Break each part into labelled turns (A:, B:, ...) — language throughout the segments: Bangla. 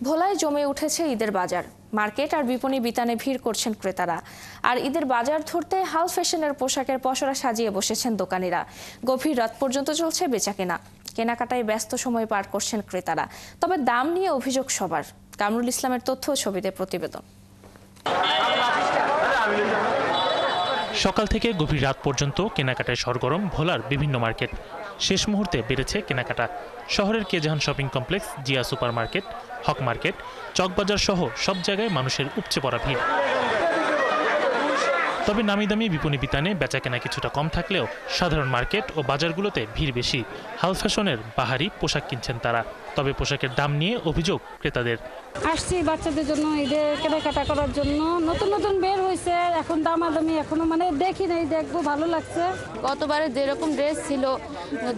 A: ভোলায় জমে উঠেছে ঈদের বাজার। মার্কেট আর বিপণী বিতানে ভিড় করছেন ক্রেতারা। আর ঈদের বাজার ধরতে হাল ফ্যাশনের পোশাকের পসরা সাজিয়ে বসেছেন দোকানিরা। গভীর রাত পর্যন্ত চলছে বেচাকেনা। কেনাকাটায় ব্যস্ত সময় পার করছেন ক্রেতারা। তবে দাম নিয়ে অভিযোগ সবার। কামরুল ইসলামের তথ্য ও ছবিতে প্রতিবেদন।
B: সকাল থেকে গভীর রাত পর্যন্ত কেনাকাটায় সরগরম ভোলার বিভিন্ন মার্কেট। শেষ মুহূর্তে বেড়েছে কেনাকাটা। শহরের কেজাহান shopping complex, Zia super market, Haque market, Chawkbazar সহ সব জায়গায় মানুষের উপচে পড়া ভিড়। তবে নামি দামি বিপণী বিতানে বেচাকেনা কিছুটা কম থাকলেও সাধারণ মার্কেট ও বাজারগুলোতে ভিড় বেশি। হাল ফ্যাশনের বাহারি পোশাক কিনছেন তারা। তবে পোশাকের দাম নিয়ে অভিযোগ ক্রেতাদের।
C: আসছি বাচ্চাদের জন্য ঈদের কেনাকাটা করার জন্য। নতুন নতুন বের হয়েছে, এখন দামাদামি এখনো দেখি নাই, দেখবো, ভালো লাগছে।
D: গতবারে যেরকম ড্রেস ছিল,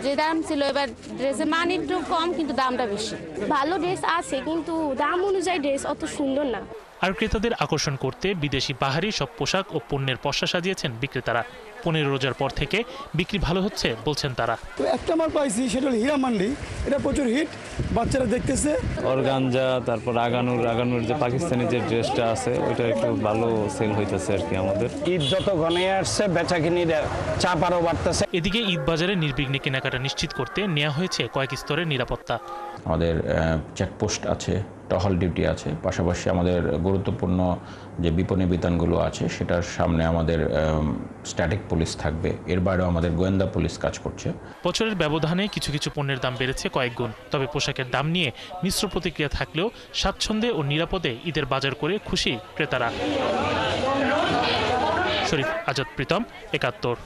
D: যে দাম ছিল, এবার ড্রেসের মান একটু কম কিন্তু দামটা বেশি।
E: ভালো ড্রেস আছে কিন্তু দাম অনুযায়ী ড্রেস অত সুন্দর না।
B: আর ক্রেতাদের আকর্ষণ করতে বিদেশি বাহারি সব পোশাক ও পণ্যের পসরা সাজিয়েছেন বিক্রেতারা। 15 রোজার পর থেকে বিক্রি ভালো হচ্ছে বলছেন তারা।
F: তো একটা মাল পাইছি, সেটা হলো হীরা মান্ডি। এটা প্রচুর হিট, বাচ্চারা দেখতেছে।
G: অর্গানজা, তারপর আগানুর যে পাকিস্তানি যে ড্রেসটা আছে ওইটা একটু ভালো সেল হইতেছে আর কি। আমাদের
H: ঈদ যত ঘনিয়ে আসছে বেচাকিনির চাপ আরও বাড়তেছে।
B: এদিকে ঈদ বাজারে নির্বিঘ্নে কেনাকাটা নিশ্চিত করতে নেওয়া হয়েছে কয়েক স্তরের নিরাপত্তা।
I: আমাদের চেকপোস্ট আছে, টহল ডিউটি আছে, পাশাপাশি আমাদের গুরুত্বপূর্ণ যে বিপণী বিতানগুলো আছে সেটার সামনে আমাদের স্ট্যাটিক পুলিশ থাকবে। এর বাইরেও আমাদের গোয়েন্দা পুলিশ কাজ করছে।
B: বছরের ব্যবধানে কিছু কিছু পণ্যের দাম বেড়েছে কয়েক গুণ। তবে পোশাকের দাম নিয়ে মিশ্র প্রতিক্রিয়া থাকলেও স্বাচ্ছন্দ্যে ও নিরাপদে ঈদের বাজার করে খুশি ক্রেতারা। শরীফ আজাদ প্রীতম, ৭১।